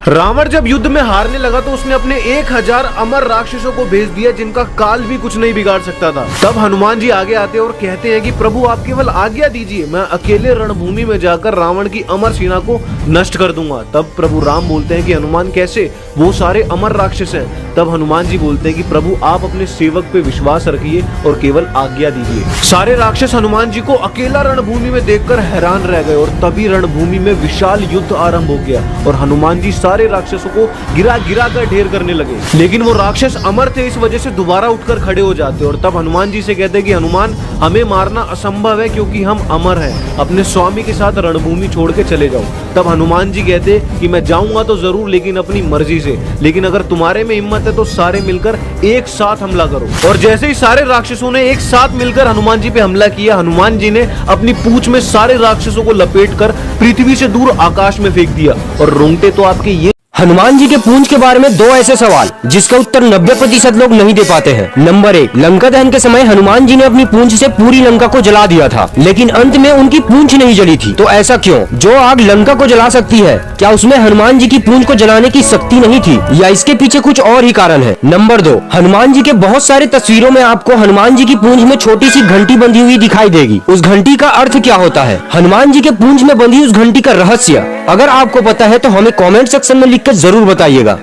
रावण जब युद्ध में हारने लगा तो उसने अपने 1000 अमर राक्षसों को भेज दिया जिनका काल भी कुछ नहीं बिगाड़ सकता था। तब हनुमान जी आगे आते और कहते हैं कि प्रभु आप केवल आज्ञा दीजिए, मैं अकेले रणभूमि में जाकर रावण की अमर सेना को नष्ट कर दूंगा। तब प्रभु राम बोलते हैं कि हनुमान कैसे, वो सारे अमर राक्षस हैं। तब हनुमान जी बोलते हैं कि प्रभु आप अपने सेवक पे विश्वास रखिए और केवल आज्ञा दीजिए। सारे राक्षस हनुमान जी को अकेला रणभूमि में देखकर हैरान रह गए और तभी रणभूमि में विशाल युद्ध आरंभ हो गया और हनुमान जी सारे राक्षसों को गिरा गिरा कर ढेर करने लगे। लेकिन वो राक्षस अमर थे, इस वजह से दोबारा उठकर खड़े हो जाते और तब हनुमान जी से कहते कि हनुमान हमें मारना असंभव है क्योंकि हम अमर हैं, अपने स्वामी के साथ रणभूमि छोड़ के चले जाओ। तब हनुमान जी कहते कि मैं जाऊंगा तो जरूर, लेकिन अपनी मर्जी से, लेकिन अगर तुम्हारे में हिम्मत है तो सारे मिलकर एक साथ हमला करो। और जैसे ही सारे राक्षसों ने एक साथ मिलकर हनुमान जी पे हमला किया, हनुमान जी ने अपनी पूंछ में सारे राक्षसों को लपेटकर पृथ्वी से दूर आकाश में फेंक दिया। और रोंगटे तो आपके ये हनुमान जी के पूंछ के बारे में दो ऐसे सवाल जिसका उत्तर 90% लोग नहीं दे पाते हैं। नंबर 1, लंका दहन के समय हनुमान जी ने अपनी पूंछ से पूरी लंका को जला दिया था, लेकिन अंत में उनकी पूंछ नहीं जली थी। तो ऐसा क्यों? जो आग लंका को जला सकती है, क्या उसमें हनुमान जी की पूंछ को जलाने की शक्ति नहीं थी, या इसके पीछे कुछ और ही कारण है? नंबर 2, हनुमान जी के बहुत सारे तस्वीरों में आपको हनुमान जी की पूंछ में छोटी सी घंटी बंधी हुई दिखाई देगी। उस घंटी का अर्थ क्या होता है? हनुमान जी के पूंछ में बंधी उस घंटी का रहस्य अगर आपको पता है तो हमें कमेंट सेक्शन में लिखकर जरूर बताइएगा।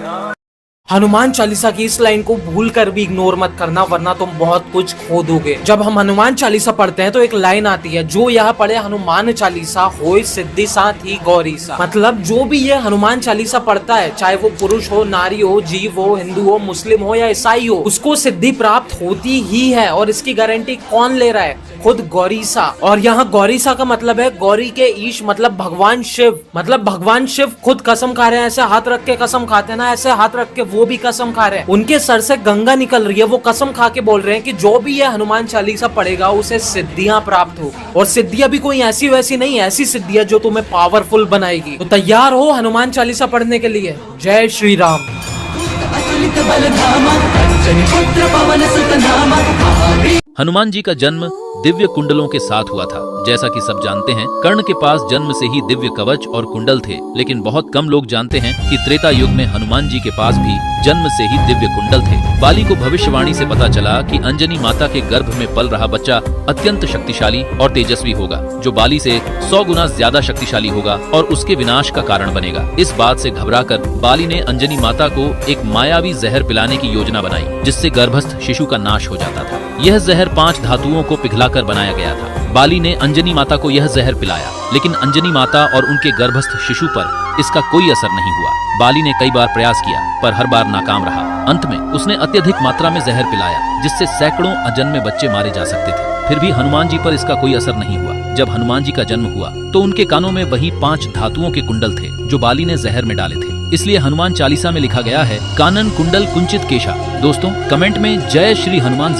हनुमान चालीसा की इस लाइन को भूल कर भी इग्नोर मत करना, वरना तुम बहुत कुछ खो दोगे। जब हम हनुमान चालीसा पढ़ते हैं तो एक लाइन आती है, जो यह पढ़े हनुमान चालीसा होय सिद्धि साथ ही गौरी सा। मतलब जो भी ये हनुमान चालीसा पढ़ता है, चाहे वो पुरुष हो, नारी हो, जीव हो, हिंदू हो, मुस्लिम हो या ईसाई हो, उसको सिद्धि प्राप्त होती ही है। और इसकी गारंटी कौन ले रहा है? खुद गौरीसा। और यहाँ गौरीसा का मतलब है गौरी के ईश, मतलब भगवान शिव। मतलब भगवान शिव खुद कसम खा रहे हैं, ऐसे हाथ रख के कसम खाते हैं ना, ऐसे हाथ रख के वो भी कसम खा रहे हैं। उनके सर से गंगा निकल रही है, वो कसम खा के बोल रहे हैं कि जो भी ये हनुमान चालीसा पढ़ेगा उसे सिद्धियां प्राप्त होगी। और सिद्धियां भी कोई ऐसी वैसी नहीं, ऐसी सिद्धियां जो तुम्हें पावरफुल बनाएगी। तो तैयार हो हनुमान चालीसा पढ़ने के लिए। जय श्री राम। हनुमान जी का जन्म दिव्य कुंडलों के साथ हुआ था। जैसा कि सब जानते हैं, कर्ण के पास जन्म से ही दिव्य कवच और कुंडल थे, लेकिन बहुत कम लोग जानते हैं कि त्रेता युग में हनुमान जी के पास भी जन्म से ही दिव्य कुंडल थे। बाली को भविष्यवाणी से पता चला कि अंजनी माता के गर्भ में पल रहा बच्चा अत्यंत शक्तिशाली और तेजस्वी होगा, जो बाली से 100 गुना ज्यादा शक्तिशाली होगा और उसके विनाश का कारण बनेगा। इस बात से घबराकर बाली ने अंजनी माता को एक मायावी जहर पिलाने की योजना बनाई, जिससे गर्भस्थ शिशु का नाश हो जाता था। यह जहर 5 धातुओं को पिघलाकर बनाया गया था। बाली ने अंजनी माता को यह जहर पिलाया, लेकिन अंजनी माता और उनके गर्भस्थ शिशु पर इसका कोई असर नहीं हुआ। बाली ने कई बार प्रयास किया, पर हर बार नाकाम रहा। अंत में उसने अत्यधिक मात्रा में जहर पिलाया, जिससे सैकड़ों अजन्मे बच्चे मारे जा सकते थे। फिर भी हनुमान जी पर इसका कोई असर नहीं हुआ। जब हनुमान जी का जन्म हुआ तो उनके कानों में वही 5 धातुओं के कुंडल थे जो बाली ने जहर में डाले थे। इसलिए हनुमान चालीसा में लिखा गया है, कानन कुंडल कुंचित केशा। दोस्तों, कमेंट में जय श्री हनुमान